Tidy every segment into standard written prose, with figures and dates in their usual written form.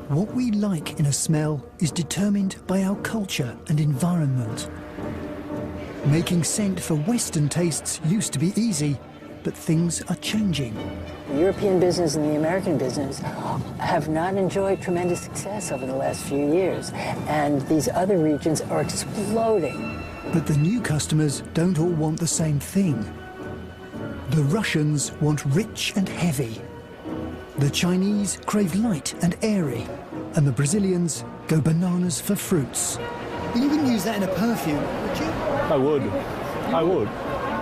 What we like in a smell is determined by our culture and environment. Making scent for Western tastes used to be easy, but things are changing. The European business and the American business have not enjoyed tremendous success over the last few years, and these other regions are exploding. But the new customers don't all want the same thing. The Russians want rich and heavy. The Chinese crave light and airy, and the Brazilians go bananas for fruits. You wouldn't use that in a perfume, would you? I would. I would.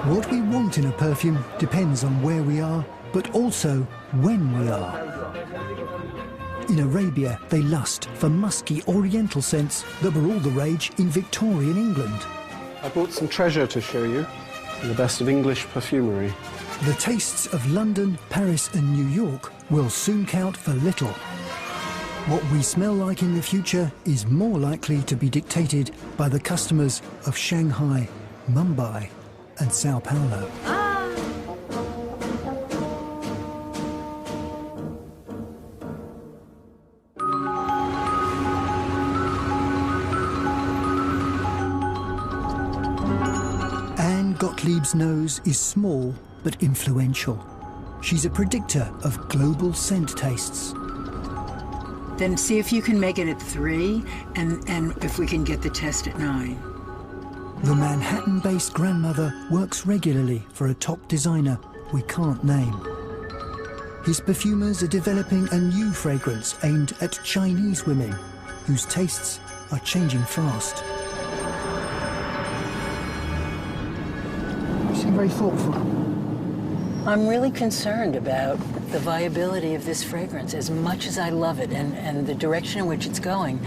What we want in a perfume depends on where we are, but also when we are. In Arabia, they lust for musky oriental scents that were all the rage in Victorian England. I brought some treasure to show you, the best of English perfumery. The tastes of London, Paris and New York will soon count for little. What we smell like in the future is more likely to be dictated by the customers of Shanghai, Mumbai and Sao Paulo. Anne Gottlieb's nose is small but influential. She's a predictor of global scent tastes. Then see if you can make it at 3, and if we can get the test at 9. The Manhattan-based grandmother works regularly for a top designer we can't name. His perfumers are developing a new fragrance aimed at Chinese women whose tastes are changing fast. You seem very thoughtful. I'm really concerned about the viability of this fragrance as much as I love it and the direction in which it's going.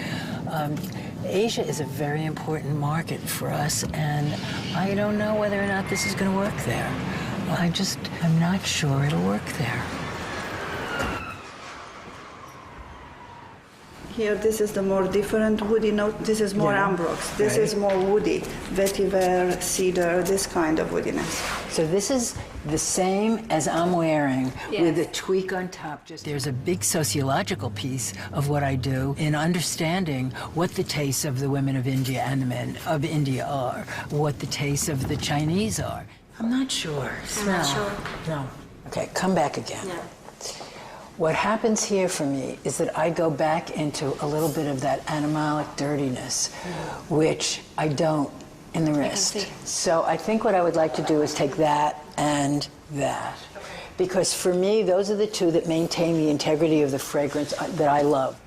Asia is a very important market for us, and I don't know whether or not this is going to work there. I'm not sure it'll work there. Here, this is the more different woody note. This is more ambrox. This is more woody, vetiver, cedar, this kind of woodiness. So this is the same as I'm wearing, with a tweak on top. There's a big sociological piece of what I do in understanding what the tastes of the women of India and the men of India are, what the tastes of the Chinese are. I'm not sure. I'm not sure. No. Okay, come back again. Yeah. What happens here for me is that I go back into a little bit of that animalic dirtiness, which I don't in the wrist. So I think what I would like to do is take that and that. Because for me, those are the two that maintain the integrity of the fragrance that I love.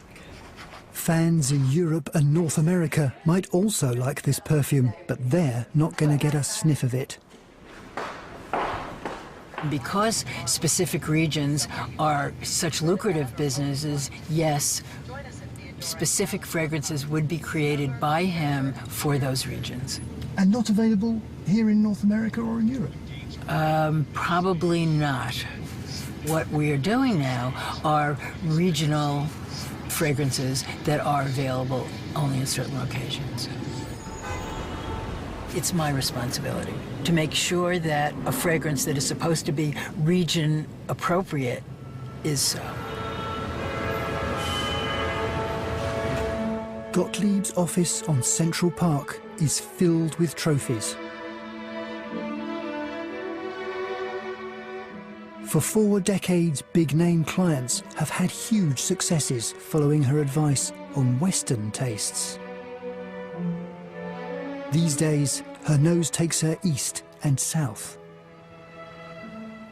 Fans in Europe and North America might also like this perfume, but they're not going to get a sniff of it. Because specific regions are such lucrative businesses, yes, specific fragrances would be created by him for those regions. And not available here in North America or in Europe? Probably not. What we are doing now are regional fragrances that are available only in certain locations. It's my responsibility to make sure that a fragrance that is supposed to be region appropriate is so. Gottlieb's office on Central Park is filled with trophies. For 4 decades, big-name clients have had huge successes following her advice on Western tastes. These days, her nose takes her east and south.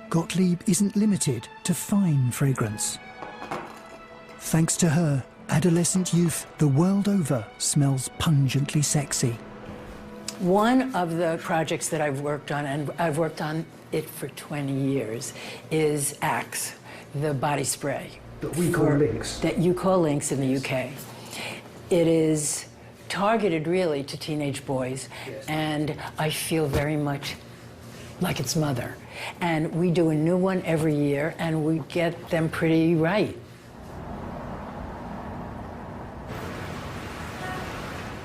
Gottlieb isn't limited to fine fragrance. Thanks to her, adolescent youth the world over smells pungently sexy. One of the projects that I've worked on, and I've worked on it for 20 years, is Axe, the body spray. That we call Lynx. That you call Lynx in the UK. It is targeted really to teenage boys, and I feel very much like its mother. And we do a new one every year, and we get them pretty right.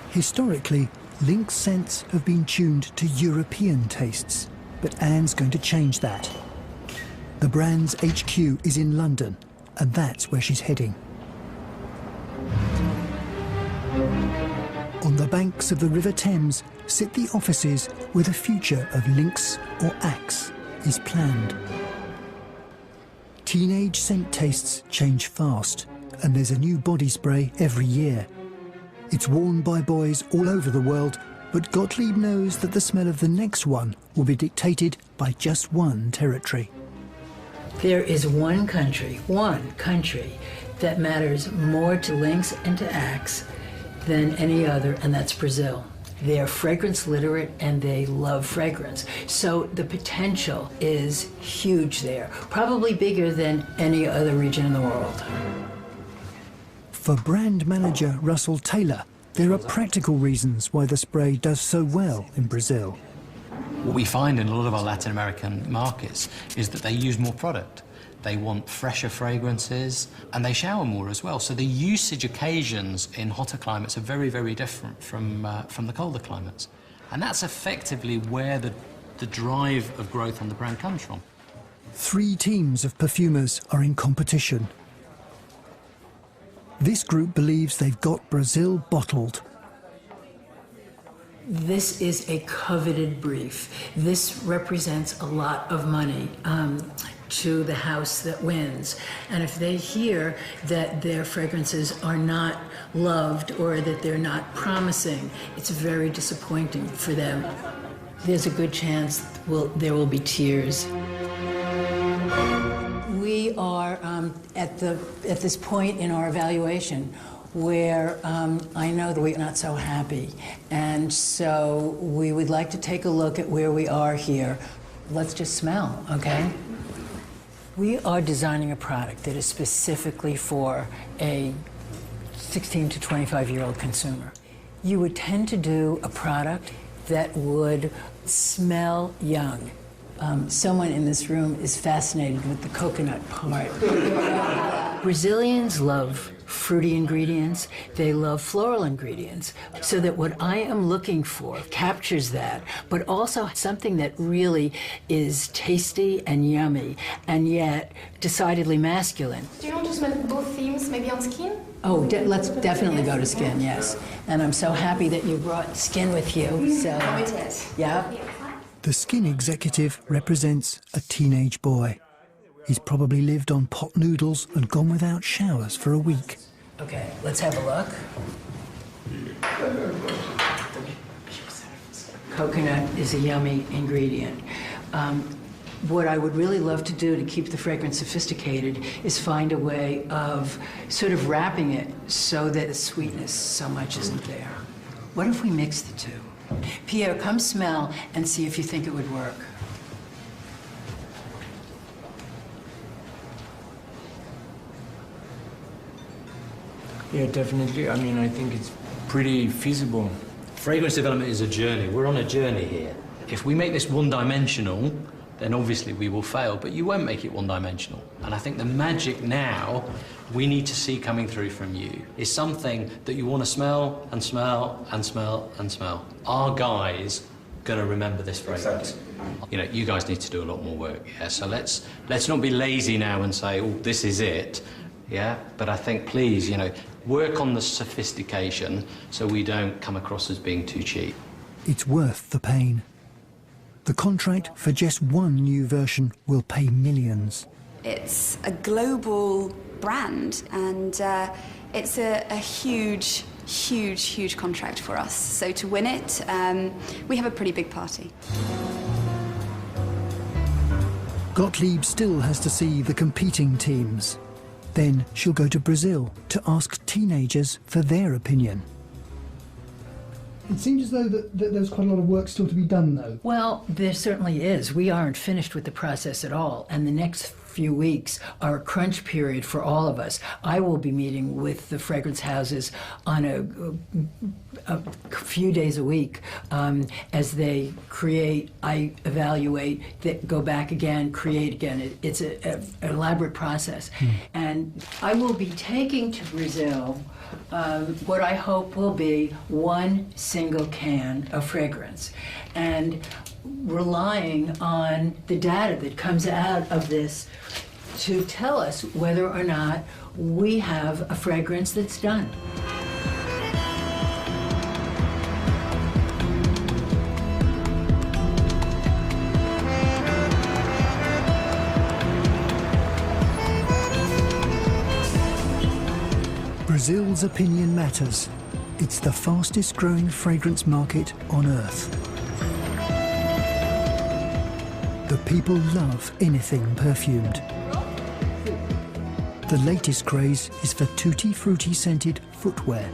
Historically, Lynx scents have been tuned to European tastes, but Anne's going to change that. The brand's HQ is in London, and that's where she's heading. On the banks of the River Thames sit the offices where the future of Lynx or Axe is planned. Teenage scent tastes change fast, and there's a new body spray every year. It's worn by boys all over the world, but Gottlieb knows that the smell of the next one will be dictated by just one territory. There is one country that matters more to Lynx and to Axe than any other, and that's Brazil. They're fragrance literate and they love fragrance. So the potential is huge there, probably bigger than any other region in the world. For brand manager Russell Taylor, there are practical reasons why the spray does so well in Brazil. What we find in a lot of our Latin American markets is that they use more product. They want fresher fragrances, and they shower more as well. So the usage occasions in hotter climates are very, very different from the colder climates. And that's effectively where the drive of growth on the brand comes from. 3 teams of perfumers are in competition. This group believes they've got Brazil bottled. This is a coveted brief. This represents a lot of money to the house that wins. And if they hear that their fragrances are not loved or that they're not promising, it's very disappointing for them. There's a good chance there will be tears. We are at this point in our evaluation where I know that we're not so happy. And so we would like to take a look at where we are here. Let's just smell, okay? We are designing a product that is specifically for a 16 to 25-year-old consumer. You would tend to do a product that would smell young. Someone in this room is fascinated with the coconut part. Brazilians love fruity ingredients, they love floral ingredients, so that what I am looking for captures that, but also something that really is tasty and yummy, and yet decididly masculine. Do you want to smell both themes, maybe on skin? Oh, let's definitely go to skin, yes. And I'm so happy that you brought skin with you, so. Oh, it is. Yeah. The skin executive represents a teenage boy. He's probably lived on pot noodles and gone without showers for a week. Okay, let's have a look. Coconut is a yummy ingredient. What I would really love to do to keep the fragrance sophisticated is find a way of sort of wrapping it so that the sweetness so much isn't there. What if we mix the two? Pierre, come smell and see if you think it would work. Yeah, definitely. I mean, I think it's pretty feasible. Fragrance development is a journey. We're on a journey here. If we make this one-dimensional, then obviously we will fail, but you won't make it one-dimensional. And I think the magic now we need to see coming through from you is something that you want to smell and smell and smell and smell. Our guys going to remember this fragrance. Exactly. You know, you guys need to do a lot more work, yeah? So let's not be lazy now and say, oh, this is it, yeah? But I think, please, you know, work on the sophistication so we don't come across as being too cheap. It's worth the pain. The contract for just one new version will pay millions. It's a global brand, and it's a huge, huge, huge contract for us. So to win it, we have a pretty big party. Gottlieb still has to see the competing teams. Then she'll go to Brazil to ask teenagers for their opinion. It seems as though that there's quite a lot of work still to be done, though. Well, there certainly is. We aren't finished with the process at all, and the next few weeks are a crunch period for all of us. I will be meeting with the fragrance houses on a few days a week as they create, I evaluate, they go back again, create again. It's an elaborate process. And I will be taking to Brazil what I hope will be one single can of fragrance, and relying on the data that comes out of this to tell us whether or not we have a fragrance that's done. Brazil's opinion matters. It's the fastest growing fragrance market on earth. The people love anything perfumed. The latest craze is for tutti frutti scented footwear.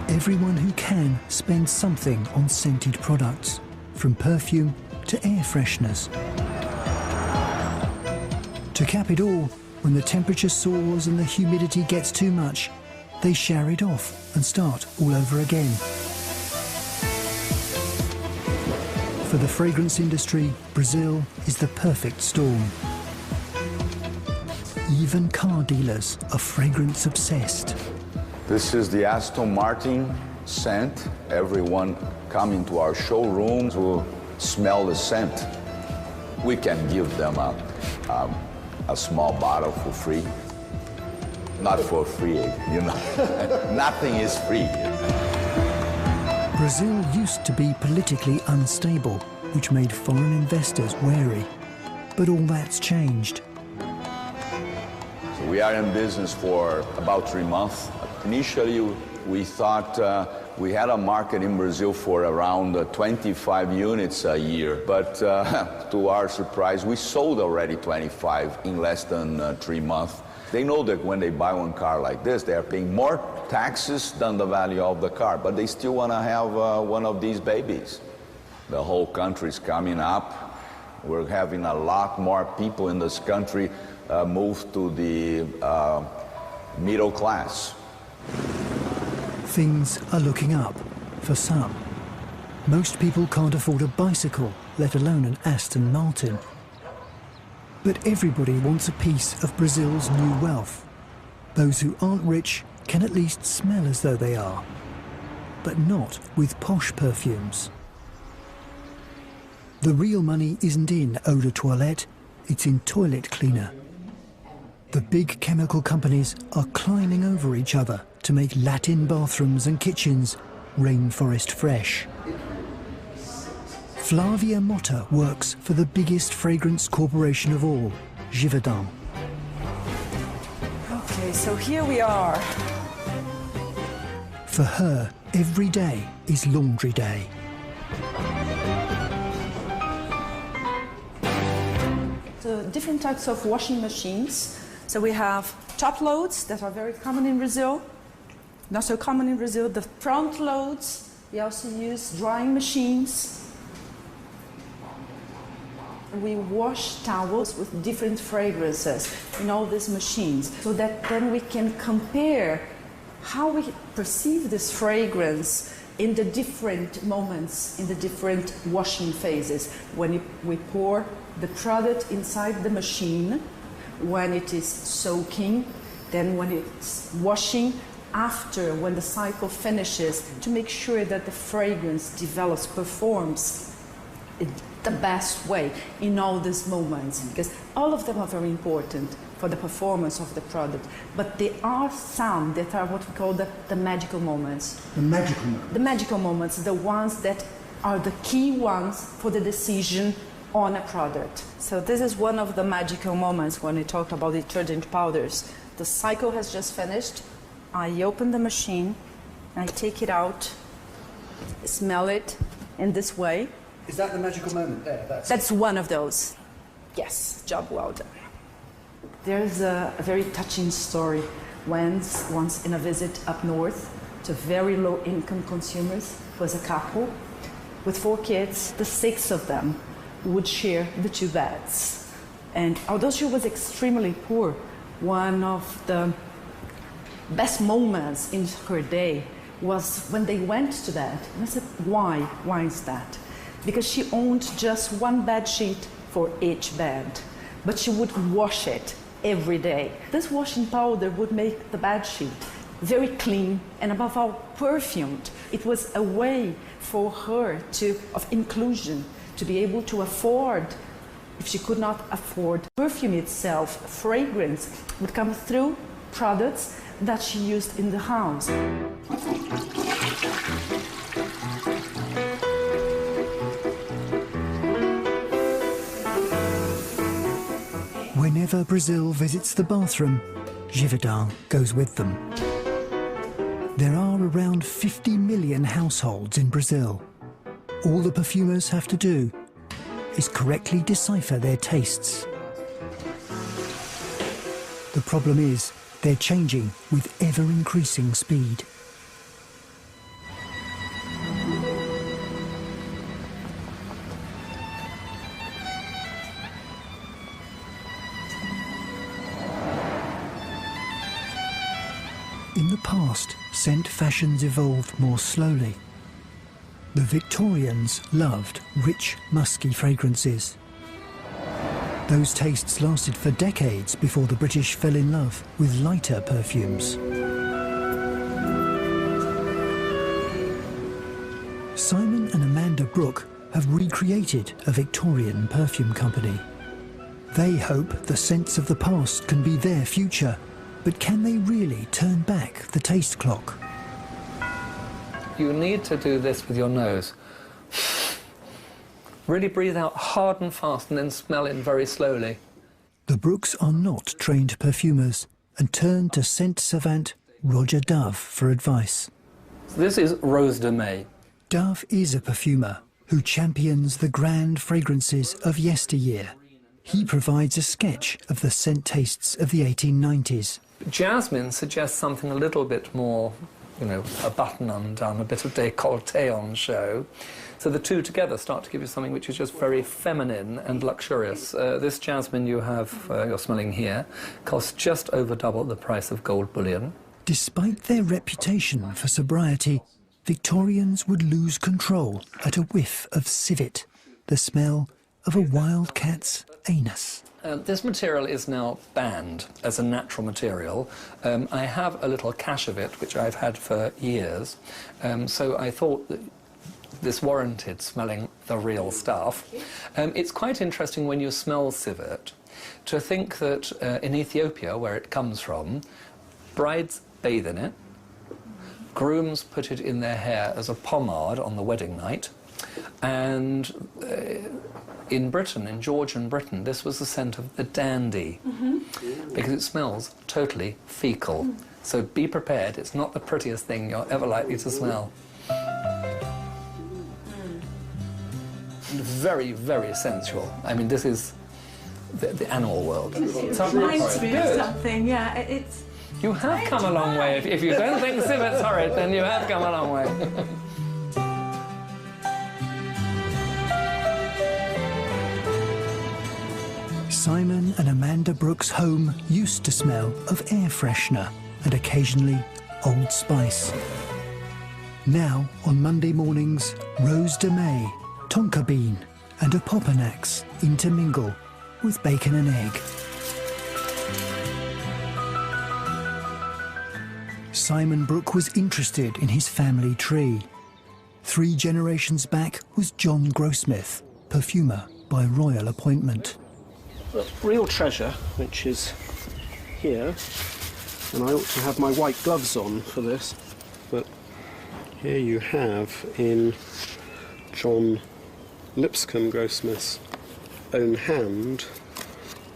Everyone who can spends something on scented products, from perfume to air fresheners. To cap it all, when the temperature soars and the humidity gets too much, they shower it off and start all over again. For the fragrance industry, Brazil is the perfect storm. Even car dealers are fragrance obsessed. This is the Aston Martin scent. Everyone coming to our showrooms will smell the scent. We can give them a small bottle for free. Not for free, you know. Nothing is free. Brazil used to be politically unstable, which made foreign investors wary. But all that's changed. So we are in business for about 3 months. Initially, we thought we had a market in Brazil for around 25 units a year. But to our surprise, we sold already 25 in less than 3 months. They know that when they buy one car like this, they are paying more taxes than the value of the car, but they still want to have one of these babies. The whole country is coming up. We're having a lot more people in this country move to the middle class. Things are looking up for some. Most people can't afford a bicycle, let alone an Aston Martin. But everybody wants a piece of Brazil's new wealth. Those who aren't rich can at least smell as though they are, but not with posh perfumes. The real money isn't in eau de toilette, it's in toilet cleaner. The big chemical companies are climbing over each other to make Latin bathrooms and kitchens rainforest fresh. Flavia Motta works for the biggest fragrance corporation of all, Givaudan. Okay, so here we are. For her, every day is laundry day. So different types of washing machines. So we have top loads that are very common in Brazil. Not so common in Brazil. The front loads, we also use drying machines. We wash towels with different fragrances in all these machines so that then we can compare how we perceive this fragrance in the different moments, in the different washing phases. When we pour the product inside the machine, when it is soaking, then when it's washing, after, when the cycle finishes, to make sure that the fragrance develops, performs the best way in all these moments, because all of them are very important for the performance of the product. But there are some that are what we call the magical moments. The magical moments? The magical moments, the ones that are the key ones for the decision on a product. So this is one of the magical moments when we talk about detergent powders. The cycle has just finished. I open the machine, I take it out, smell it in this way. Is that the magical moment there? That's one of those. Yes, job well done. There's a very touching story. Once in a visit up north to very low-income consumers, was a couple with 4 kids. The 6 of them would share the 2 beds. And although she was extremely poor, one of the best moments in her day was when they went to bed. And I said, why? Why is that? Because she owned just 1 bed sheet for each bed, but she would wash it every day. This washing powder would make the bed sheet very clean and above all perfumed. It was a way for her of inclusion, to be able to afford If she could not afford perfume itself, fragrance would come through products that she used in the house. Whenever Brazil visits the bathroom, Givaudan goes with them. There are around 50 million households in Brazil. All the perfumers have to do is correctly decipher their tastes. The problem is, they're changing with ever-increasing speed. In the past, scent fashions evolved more slowly. The Victorians loved rich, musky fragrances. Those tastes lasted for decades before the British fell in love with lighter perfumes. Simon and Amanda Brooke have recreated a Victorian perfume company. They hope the scents of the past can be their future, but can they really turn back the taste clock? You need to do this with your nose. Really breathe out hard and fast and then smell in very slowly. The Brookes are not trained perfumers and turn to scent savant Roger Dove for advice. This is Rose de May. Dove is a perfumer who champions the grand fragrances of yesteryear. He provides a sketch of the scent tastes of the 1890s. Jasmine suggests something a little bit more, you know, a button undone, a bit of décolleté on show. So the two together start to give you something which is just very feminine and luxurious. This jasmine you have, you're smelling here, costs just over double the price of gold bullion. Despite their reputation for sobriety, Victorians would lose control at a whiff of civet, the smell of a wild cat's anus. This material is now banned as a natural material. I have a little cache of it, which I've had for years, so I thought that this warranted smelling the real stuff. It's quite interesting when you smell civet to think that in Ethiopia, where it comes from, brides bathe in it, grooms put it in their hair as a pomade on the wedding night, and in Britain, in Georgian Britain, this was the scent of the dandy, because it smells totally fecal. So be prepared, it's not the prettiest thing you're ever likely to smell. Very, very sensual. I mean, this is the animal world. It reminds me of something, yeah. It's. You have come a long way. If you don't think civet's horrid, then you have come a long way. Simon and Amanda Brooke's home used to smell of air freshener and occasionally Old Spice. Now, on Monday mornings, Rose de May, tonka bean and a Popanax intermingle with bacon and egg. Simon Brooke was interested in his family tree. 3 generations back was John Grossmith, perfumer by royal appointment. The real treasure, which is here, and I ought to have my white gloves on for this, but here you have in John Lipscomb Grossmith's own hand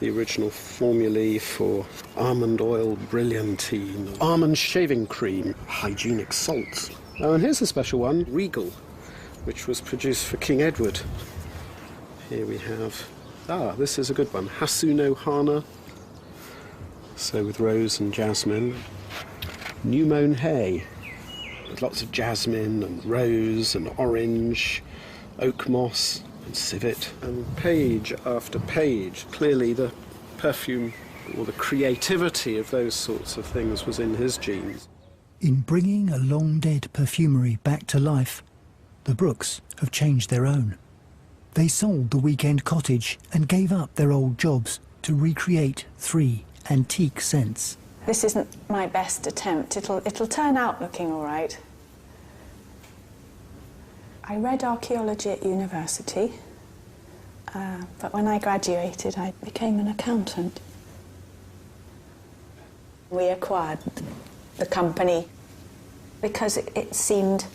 the original formulae for almond oil brilliantine, almond shaving cream, hygienic salts. Oh, and here's a special one, Regal, which was produced for King Edward. Here we have, this is a good one, Hasuno Hana, so with rose and jasmine. New mown hay, with lots of jasmine and rose and orange, oak moss and civet, and page after page. Clearly the perfume or the creativity of those sorts of things was in his genes. In bringing a long-dead perfumery back to life, the Brookes have changed their own. They sold the weekend cottage and gave up their old jobs to recreate 3 antique scents. This isn't my best attempt. It'll turn out looking all right. I read archaeology at university, But when I graduated, I became an accountant. We acquired the company because it seemed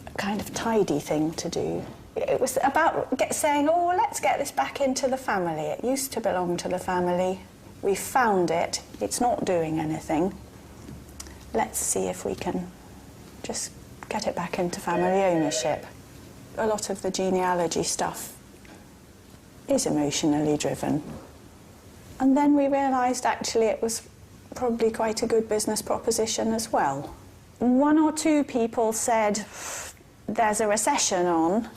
a kind of tidy thing to do. It was about saying, oh, let's get this back into the family. It used to belong to the family. We found it. It's not doing anything. Let's see if we can just get it back into family ownership. A lot of the genealogy stuff is emotionally driven. And then we realised actually it was probably quite a good business proposition as well. One or two people said, there's a recession on,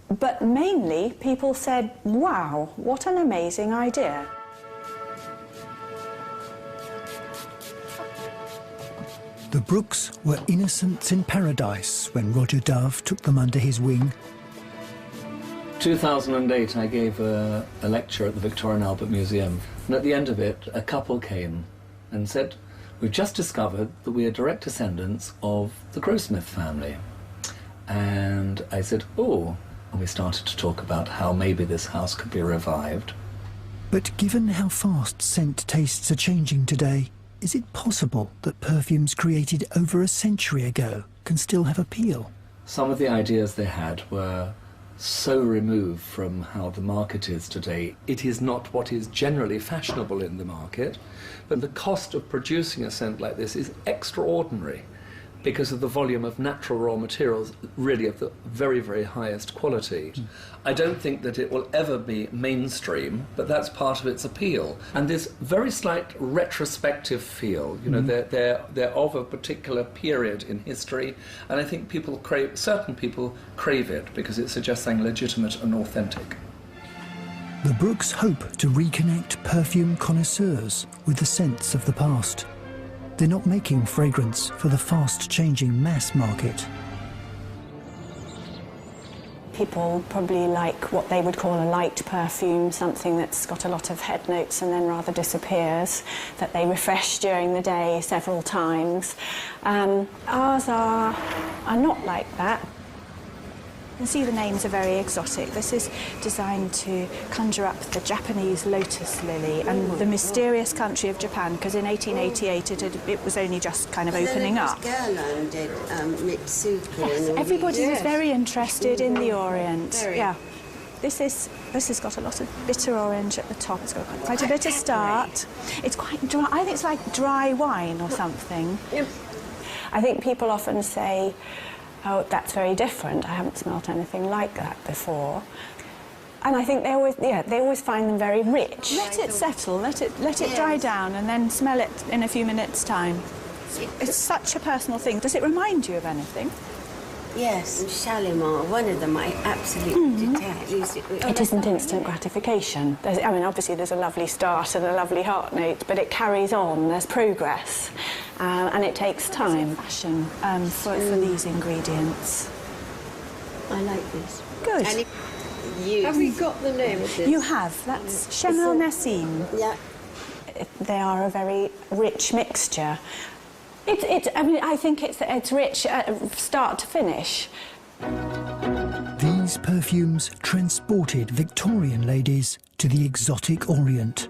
but mainly people said, wow, what an amazing idea. The Brookes were innocents in paradise when Roger Dove took them under his wing. 2008, I gave a lecture at the Victoria and Albert Museum, and at the end of it, a couple came and said, we've just discovered that we are direct descendants of the Grossmith family. And I said, oh, and we started to talk about how maybe this house could be revived. But given how fast scent tastes are changing today, is it possible that perfumes created over a century ago can still have appeal? Some of the ideas they had were so removed from how the market is today. It is not what is generally fashionable in the market, but the cost of producing a scent like this is extraordinary because of the volume of natural raw materials, really of the very, very highest quality. I don't think that it will ever be mainstream, but that's part of its appeal. And this very slight retrospective feel, you know, they're of a particular period in history, and I think people crave, certain people crave it because it suggests something legitimate and authentic. The Brookes hope to reconnect perfume connoisseurs with the scents of the past. They're not making fragrance for the fast-changing mass market. People probably like what they would call a light perfume, something that's got a lot of head notes and then rather disappears, that they refresh during the day several times. Ours are not like that. You can see the names are very exotic. This is designed to conjure up the Japanese lotus lily and the mysterious country of Japan, because in 1888 it was only just kind of opening up. Everybody was very interested in the Orient. Yeah. This has got a lot of bitter orange at the top. It's got quite a bit of start. It's quite dry. I think it's like dry wine or something. Yep. I think people often say, oh, that's very different. I haven't smelt anything like that before. And I think they always find them very rich. Let it settle, let it dry down, and then smell it in a few minutes' time. It's such a personal thing. Does it remind you of anything? Yes, Shalimar, one of them I absolutely detest. It isn't instant gratification. I mean, obviously there's a lovely start and a lovely heart note, but it carries on, there's progress, and it takes time. Passion for these ingredients. I like this. Good. And have we got the name of this? You have. That's Chanel Nessim. Yeah. They are a very rich mixture. I mean, I think it's rich start to finish. These perfumes transported Victorian ladies to the exotic Orient.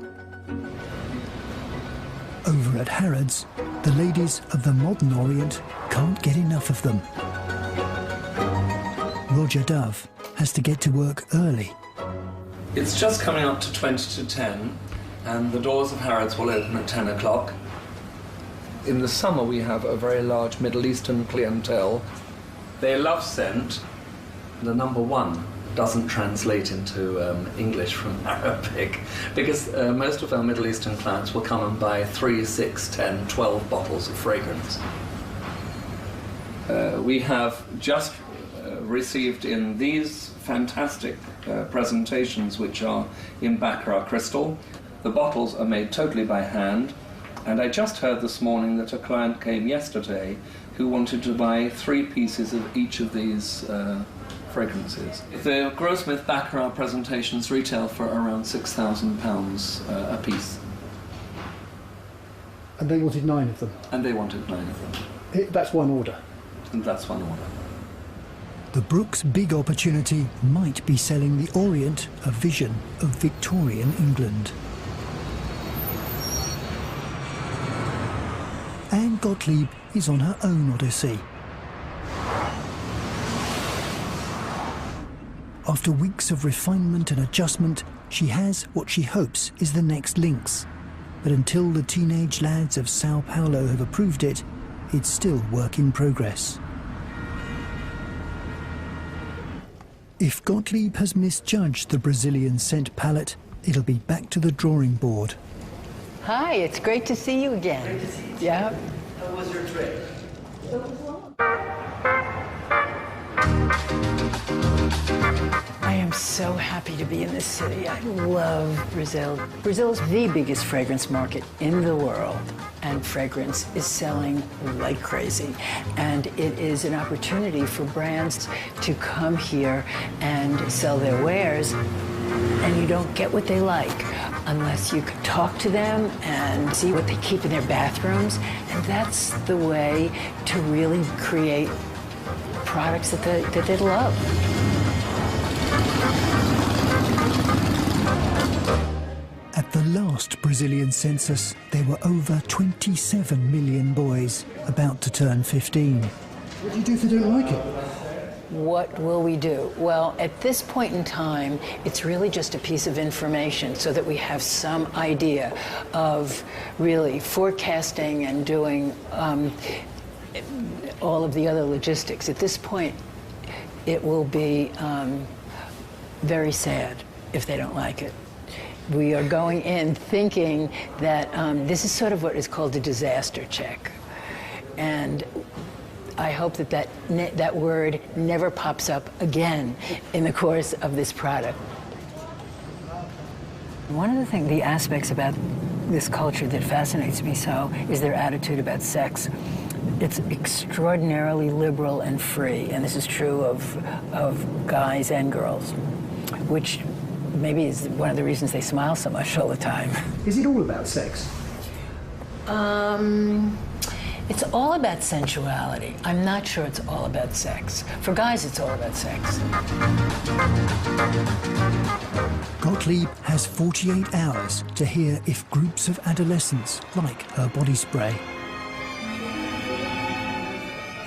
Over at Harrods, the ladies of the modern Orient can't get enough of them. Roger Dove has to get to work early. It's just coming up to 20 to 10, and the doors of Harrods will open at 10 o'clock. In the summer, we have a very large Middle Eastern clientele. They love scent. The number one doesn't translate into English from Arabic, because most of our Middle Eastern clients will come and buy 3, 6, 10, 12 bottles of fragrance. We have just received in these fantastic presentations, which are in Baccarat crystal. The bottles are made totally by hand. And I just heard this morning that a client came yesterday who wanted to buy 3 pieces of each of these fragrances. The Grossmith Baccarat presentations retail for around £6,000 a piece. And they wanted 9 of them? And they wanted 9 of them. That's one order? And that's one order. The Brooks' big opportunity might be selling the Orient a vision of Victorian England. Anne Gottlieb is on her own odyssey. After weeks of refinement and adjustment, she has what she hopes is the next Lynx. But until the teenage lads of Sao Paulo have approved it, it's still work in progress. If Gottlieb has misjudged the Brazilian scent palette, it'll be back to the drawing board. Hi, it's great to see you again. Great to see you. Yeah. How was your trip? I am so happy to be in this city. I love Brazil. Brazil is the biggest fragrance market in the world, and fragrance is selling like crazy. And it is an opportunity for brands to come here and sell their wares, and you don't get what they like unless you can talk to them and see what they keep in their bathrooms. And that's the way to really create products that they love. At the last Brazilian census, there were over 27 million boys about to turn 15. What do you do if they don't like it? What will we do? Well, at this point in time, it's really just a piece of information so that we have some idea of really forecasting and doing all of the other logistics. At this point, it will be very sad if they don't like it. We are going in thinking that this is sort of what is called a disaster check. And I hope that word never pops up again in the course of this product. One of the aspects about this culture that fascinates me so is their attitude about sex. It's extraordinarily liberal and free, and this is true of guys and girls, which maybe is one of the reasons they smile so much all the time. Is it all about sex? It's all about sensuality. I'm not sure it's all about sex. For guys, it's all about sex. Gottlieb has 48 hours to hear if groups of adolescents like her body spray.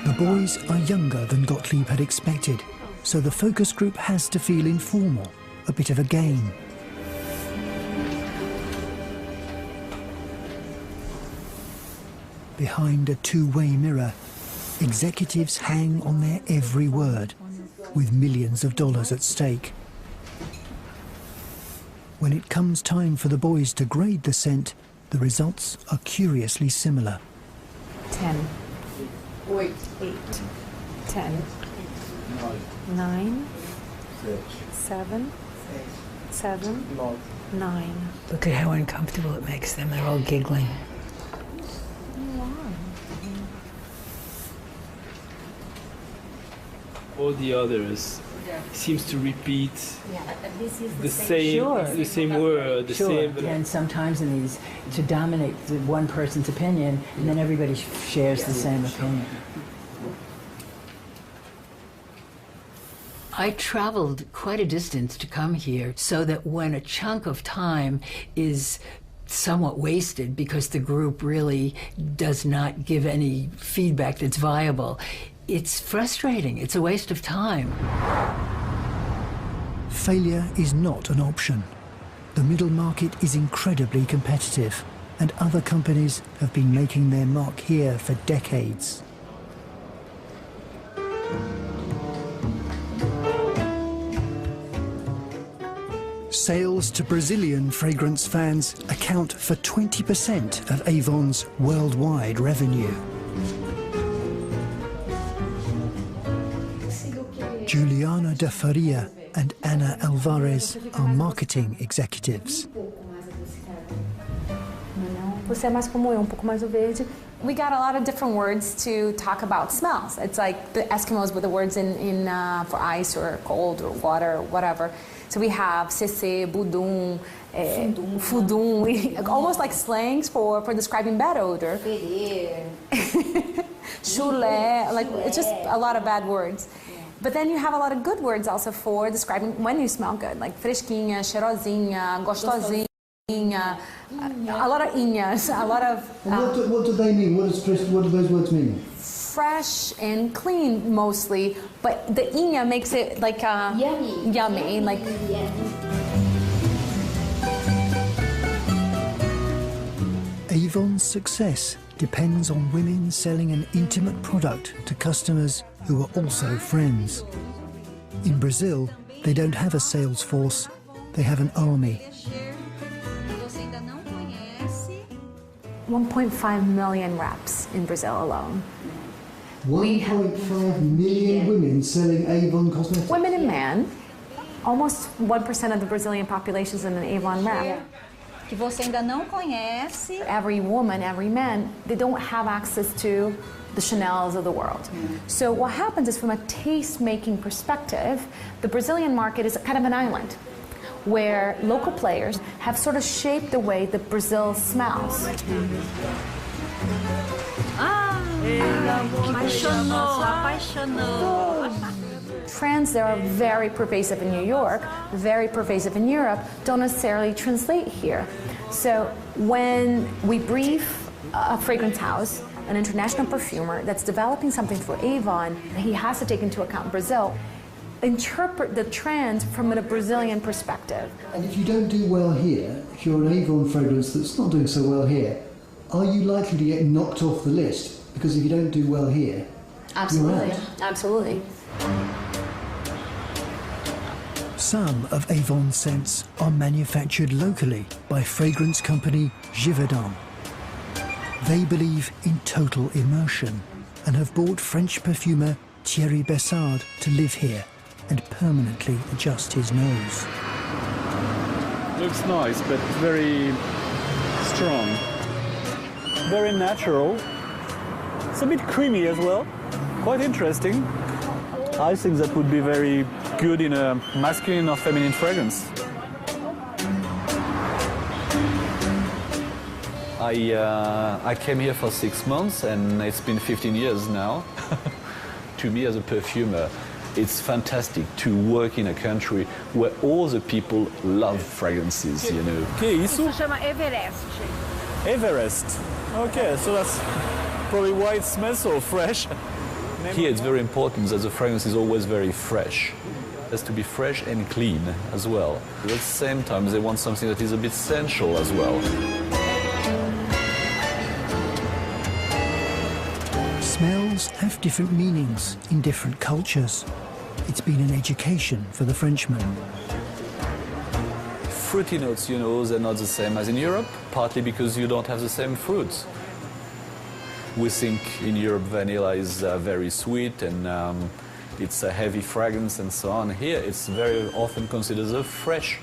The boys are younger than Gottlieb had expected, so the focus group has to feel informal, a bit of a game. Behind a two-way mirror, executives hang on their every word, with millions of dollars at stake. When it comes time for the boys to grade the scent, the results are curiously similar. 10. 8. 10. 9. 7. 7. 9. Look at how uncomfortable it makes them. They're all giggling. All the others seems to repeat the same word, the same. And sometimes in these, to dominate one person's opinion, and then everybody shares the same opinion. I traveled quite a distance to come here so that when a chunk of time is somewhat wasted because the group really does not give any feedback that's viable, it's frustrating. It's a waste of time. Failure is not an option. The middle market is incredibly competitive, and other companies have been making their mark here for decades. Sales to Brazilian fragrance fans account for 20% of Avon's worldwide revenue. Juliana da Faria and Ana Alvarez are marketing executives. Você é mais como eu, pouco mais o verde. We got a lot of different words to talk about smells. It's like the Eskimos with the words for ice or cold or water or whatever. So we have cc, budum, fudum, almost like slangs for describing bad odor. Chulé, like it's just a lot of bad words. But then you have a lot of good words also for describing when you smell good, like fresquinha, cheirosinha, gostosinha, a lot of inhas, a lot of... what do they mean? What do those words mean? Fresh and clean mostly, but the inha makes it like yummy, like... Avon's success depends on women selling an intimate product to customers who are also friends. In Brazil, they don't have a sales force, they have an army. 1.5 million reps in Brazil alone. 1.5 million women selling Avon cosmetics? Women and men. Almost 1% of the Brazilian population is in an Avon rep. Que você ainda não conhece. Every woman, every man, they don't have access to the Chanels of the world. So what happens is, from a taste-making perspective, the Brazilian market is kind of an island where local players have sort of shaped the way that Brazil smells. Trends that are very pervasive in New York, very pervasive in Europe, don't necessarily translate here. So when we brief a fragrance house, an international perfumer that's developing something for Avon, he has to take into account Brazil, interpret the trends from a Brazilian perspective. And if you don't do well here, if you're an Avon fragrance that's not doing so well here, are you likely to get knocked off the list? Because if you don't do well here, Absolutely, you're out. absolutely. Some of Avon's scents are manufactured locally by fragrance company Givaudan. They believe in total immersion and have bought French perfumer Thierry Bessard to live here and permanently adjust his nose. Looks nice, but very strong. Very natural. It's a bit creamy as well. Quite interesting. I think that would be very good in a masculine or feminine fragrance. I came here for 6 months and it's been 15 years now. To me, as a perfumer, it's fantastic to work in a country where all the people love fragrances, you know. Que isso? Isso chama Everest. Everest. Okay, so that's probably why it smells so fresh. Here it's very important that the fragrance is always very fresh. It has to be fresh and clean as well. At the same time, they want something that is a bit sensual as well. Smells have different meanings in different cultures. It's been an education for the Frenchman. Fruity notes, you know, they're not the same as in Europe, partly because you don't have the same fruits. We think in Europe vanilla is very sweet and it's a heavy fragrance and so on. Here it's very often considered a fresh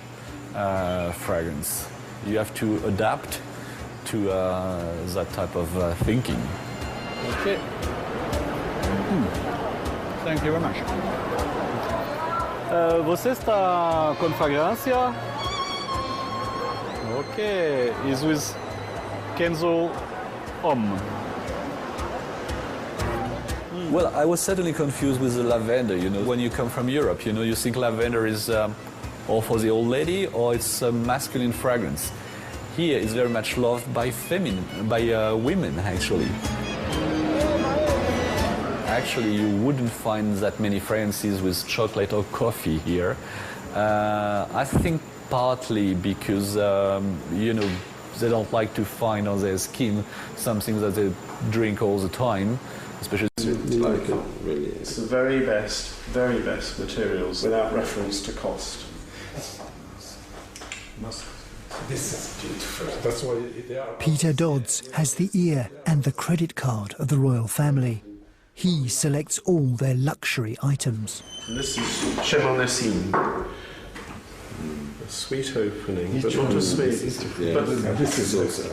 fragrance. You have to adapt to that type of thinking. Okay. Thank you very much. Você está com fragrância? Okay, is with Kenzo Homme. Well, I was certainly confused with the lavender. You know, when you come from Europe, you know, you think lavender is all for the old lady or it's a masculine fragrance. Here, it's very much loved by women, actually. Actually, you wouldn't find that many fragrances with chocolate or coffee here. I think partly because, you know, they don't like to find on their skin something that they drink all the time, especially. It's the very best materials without reference to cost. This is beautiful. That's why they are. Peter Dodds has the ear and the credit card of the royal family. He selects all their luxury items. And this is Chemonesine. A sweet opening, but not a sweet. But this is also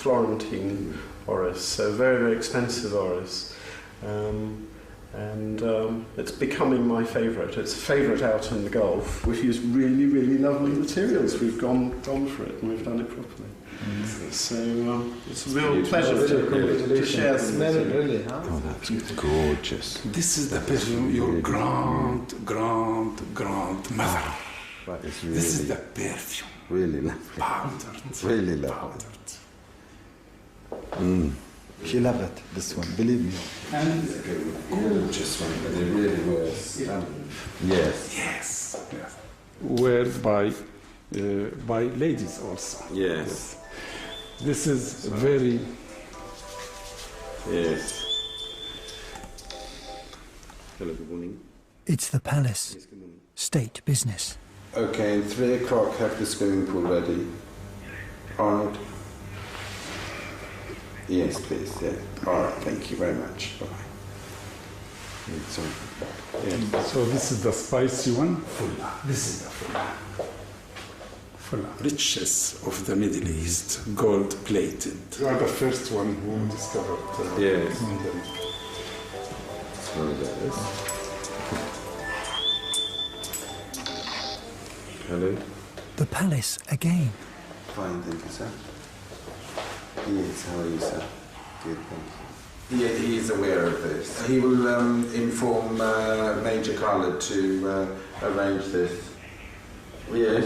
Florentine orris, so very, very expensive orris. and it's becoming my favourite. It's a favourite out in the Gulf. We've used really, really lovely materials. We've gone for it, and we've done it properly. So it's a real pleasure to share them with you. Really, huh? Oh, that's gorgeous. This is the perfume your grandmother. That is really, this is the perfume. Really lovely. Powdered. Really lovely. She loved it, this one, believe me. And gorgeous one, but they really were stunning. Yes. Yes. Yes. Wear by ladies also. Yes. This is very... Yes. Hello, good morning. It's the palace. State business. Okay, 3 o'clock, have the swimming pool ready. All right. Yes, please, yeah. All right, thank you very much. Bye. Sorry. Yeah. So this is the spicy one, fulla. This is the fulla. Fulla. Riches of the Middle East, gold plated. You are the first one who discovered yes. London. Smell that. Hello. The palace again. Fine, thank you, sir. Yes, how are you, sir? Good, thank you. Yeah, he is aware of this. He will inform Major Khaled to arrange this. Yes.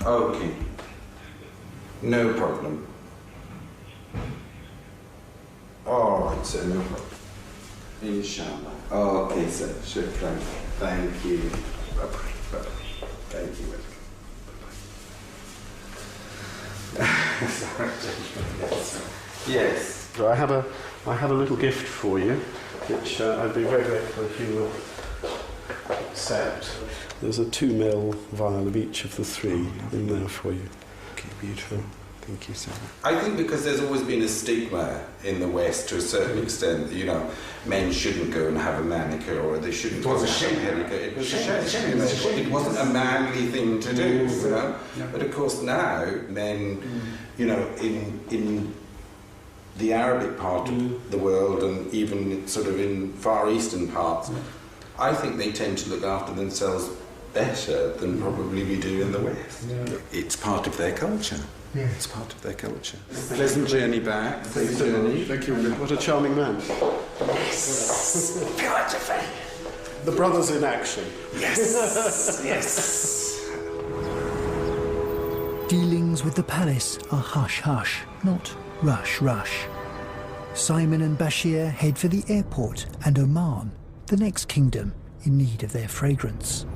Okay. No problem. All right, sir, no problem. Inshallah. Okay, sir. Shukran. Thank you. Bye-bye. Bye-bye. Thank you. Yes. So I have a little gift for you, which I'd be very grateful if you would accept. There's a 2 ml vial of each of the 3 in there for you. Okay, beautiful. Thank you, sir. I think because there's always been a stigma in the West to a certain extent that, you know, men shouldn't go and have a manicure or they shouldn't go and have a pedicure. It was a shame. It wasn't a manly thing to do, you know. Yeah. But of course now, men, you know, in the Arabic part of the world and even sort of in Far Eastern parts, I think they tend to look after themselves better than probably we do in the West. Yeah. It's part of their culture. Yeah. It's part of their culture. Pleasant journey back. Safe journey. Thank you. What a charming man. Beautiful. The brothers in action. Yes. Yes. Dealings with the palace are hush-hush, not rush-rush. Simon and Bashir head for the airport and Oman, the next kingdom in need of their fragrance.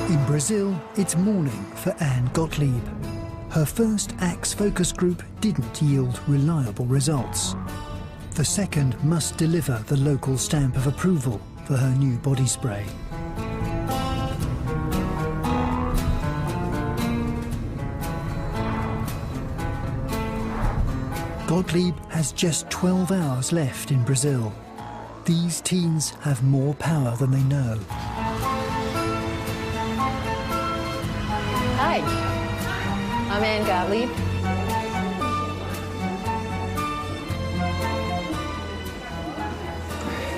In Brazil, it's morning for Anne Gottlieb. Her first Axe focus group didn't yield reliable results. The second must deliver the local stamp of approval for her new body spray. Gottlieb has just 12 hours left in Brazil. These teens have more power than they know. Hi, I'm Anne Gottlieb.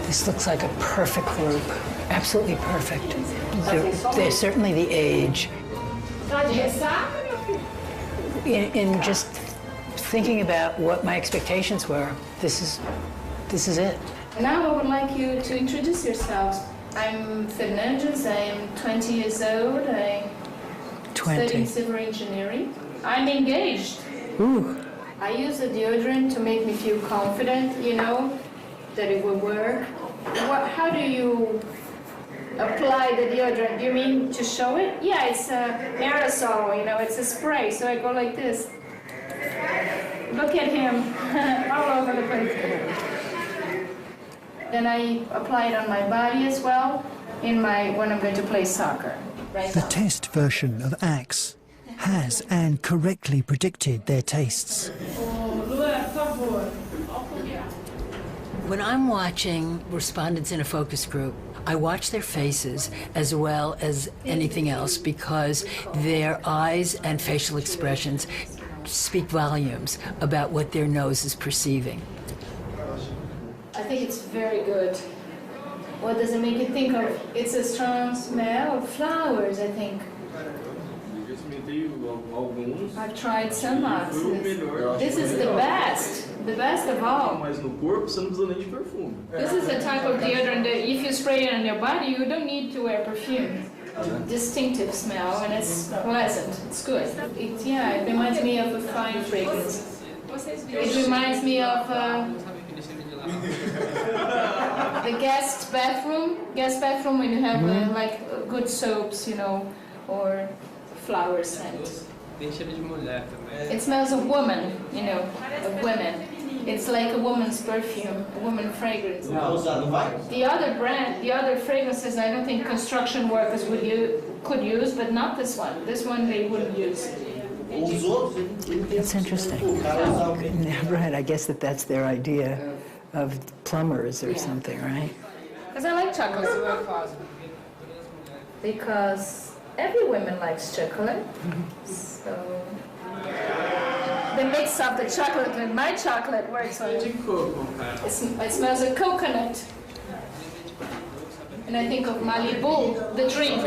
This looks like a perfect group, absolutely perfect. They're certainly the age. In just thinking about what my expectations were, this is it. Now I would like you to introduce yourselves. I'm Fernandes, I am 20 years old. I studying civil engineering. I'm engaged. Ooh. I use a deodorant to make me feel confident, you know, that it will work. How do you apply the deodorant? Do you mean to show it? Yeah, it's a aerosol, you know, it's a spray, so I go like this. Look at him, all over the place. Then I apply it on my body as well, when I'm going to play soccer. The test version of Axe has Anne correctly predicted their tastes. When I'm watching respondents in a focus group, I watch their faces as well as anything else because their eyes and facial expressions speak volumes about what their nose is perceiving. I think it's very good. What does it make you think of? It's a strong smell of flowers, I think. I've tried some oxes. This is the best of all. This is the type of deodorant that if you spray it on your body, you don't need to wear perfume. Distinctive smell, and it's pleasant. It's good. It reminds me of a fine fragrance. It reminds me of the guest bathroom when you have like good soaps, you know, or flower scent. It smells of woman, you know, of women. It's like a woman's perfume, a woman fragrance. The other fragrances, I don't think construction workers could use, but not this one. This one they wouldn't use. It's interesting. Right, I guess that's their idea of plumbers or something, right? Because I like chocolate. Because every woman likes chocolate. So the mix of the chocolate and my chocolate works on it. It smells of coconut. And I think of Malibu, the drink.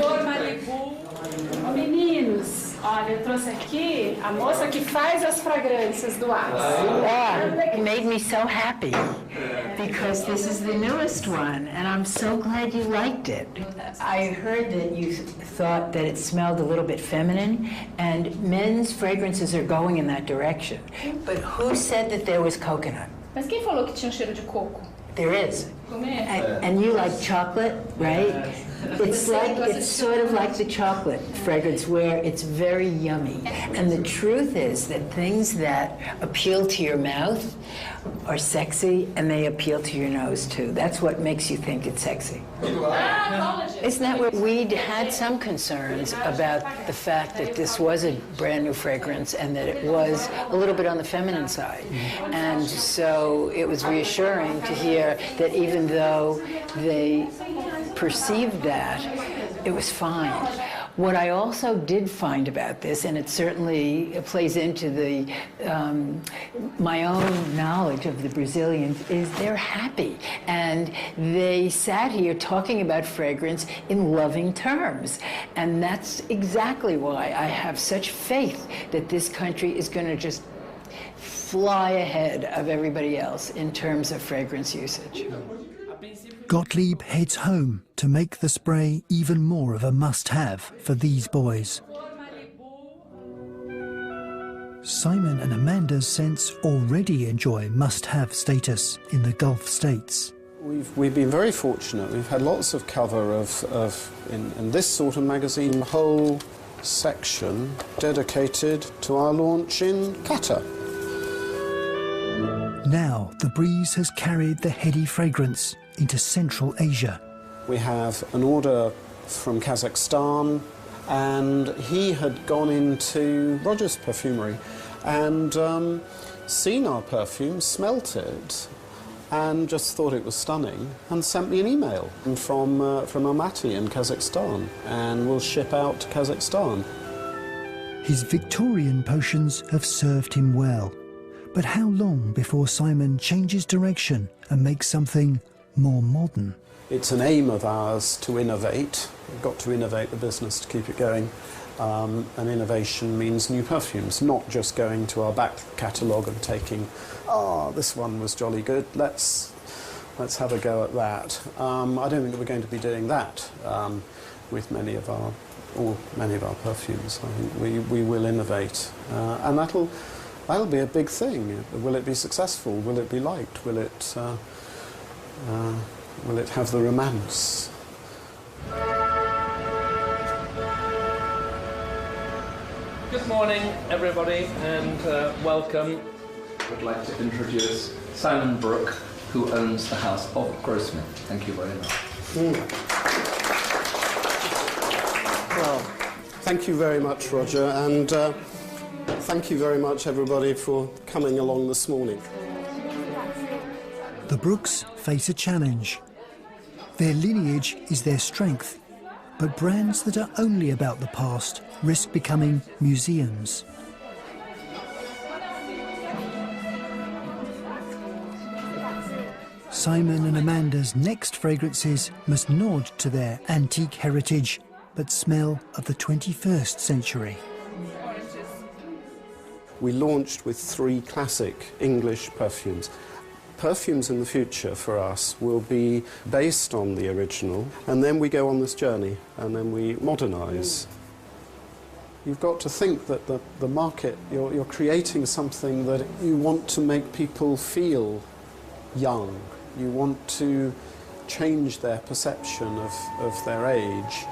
Ô meninos, olha, eu trouxe aqui a moça que faz as fragrâncias do Axe. It made me so happy because this is the newest one and I'm so glad you liked it. I heard that you thought that it smelled a little bit feminine and men's fragrances are going in that direction. But who said that there was coconut? Mas quem falou que tinha cheiro de coco? There is. And you like chocolate, right? It's sort of like the chocolate fragrance where it's very yummy. And the truth is that things that appeal to your mouth are sexy and they appeal to your nose too. That's what makes you think it's sexy. Isn't that what we'd had some concerns about the fact that this was a brand new fragrance and that it was a little bit on the feminine side. And so it was reassuring to hear that even though they perceived that, it was fine. What I also did find about this, and it certainly plays into my own knowledge of the Brazilians, is they're happy. And they sat here talking about fragrance in loving terms. And that's exactly why I have such faith that this country is going to just fly ahead of everybody else in terms of fragrance usage. Gottlieb heads home to make the spray even more of a must-have for these boys. Simon and Amanda's scents already enjoy must-have status in the Gulf states. We've been very fortunate. We've had lots of cover in this sort of magazine, a whole section dedicated to our launch in Qatar. Now the breeze has carried the heady fragrance into Central Asia. We have an order from Kazakhstan, and he had gone into Roger's Perfumery and seen our perfume, smelt it, and just thought it was stunning, and sent me an email from Almaty in Kazakhstan, and we'll ship out to Kazakhstan. His Victorian potions have served him well, but how long before Simon changes direction and makes something more modern? It's an aim of ours to innovate. We've got to innovate the business to keep it going. And innovation means new perfumes, not just going to our back catalogue and taking, this one was jolly good, let's have a go at that. I don't think that we're going to be doing that with many of our perfumes. I think we will innovate, and that'll be a big thing. Will it be successful? Will it be liked? Will it have the romance? Good morning, everybody, and welcome. I'd like to introduce Simon Brooke, who owns the house of Grossman. Thank you very much. Well, thank you very much, Roger, and thank you very much, everybody, for coming along this morning. The Brookes face a challenge. Their lineage is their strength, but brands that are only about the past risk becoming museums. Simon and Amanda's next fragrances must nod to their antique heritage, but smell of the 21st century. We launched with 3 classic English perfumes. Perfumes in the future for us will be based on the original, and then we go on this journey, and then we modernise. You've got to think that the market, you're creating something that you want to make people feel young. You want to change their perception of their age,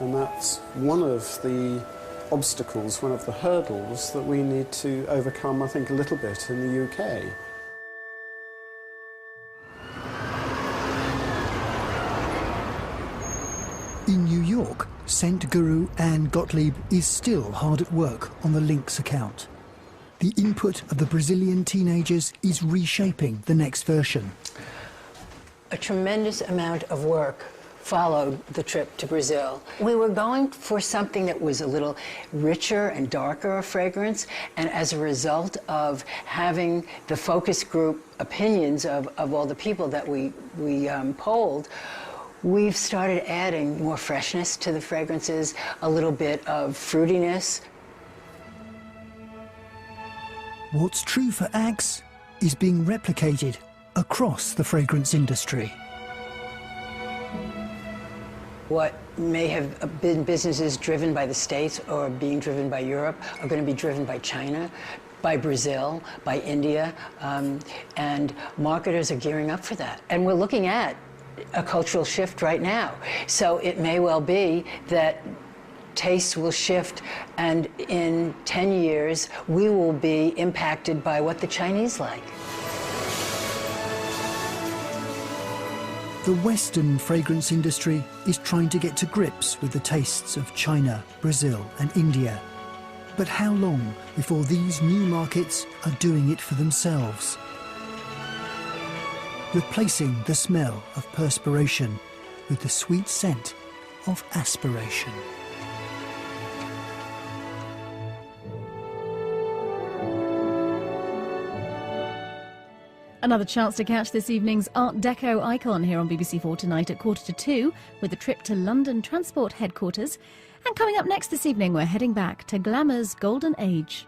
and that's one of the obstacles, one of the hurdles that we need to overcome, I think, a little bit in the UK. In New York, scent guru Anne Gottlieb is still hard at work on the Lynx account. The input of the Brazilian teenagers is reshaping the next version. A tremendous amount of work followed the trip to Brazil. We were going for something that was a little richer and darker of fragrance, and as a result of having the focus group opinions of all the people that we polled, we've started adding more freshness to the fragrances, a little bit of fruitiness. What's true for Axe is being replicated across the fragrance industry. What may have been businesses driven by the States or being driven by Europe are going to be driven by China, by Brazil, by India, and marketers are gearing up for that. And we're looking at a cultural shift right now. So it may well be that tastes will shift, and in 10 years, we will be impacted by what the Chinese like. The Western fragrance industry is trying to get to grips with the tastes of China, Brazil and India. But how long before these new markets are doing it for themselves? Replacing the smell of perspiration with the sweet scent of aspiration. Another chance to catch this evening's Art Deco icon here on BBC4 tonight at 1:45 with a trip to London Transport headquarters. And coming up next this evening, we're heading back to Glamour's golden age.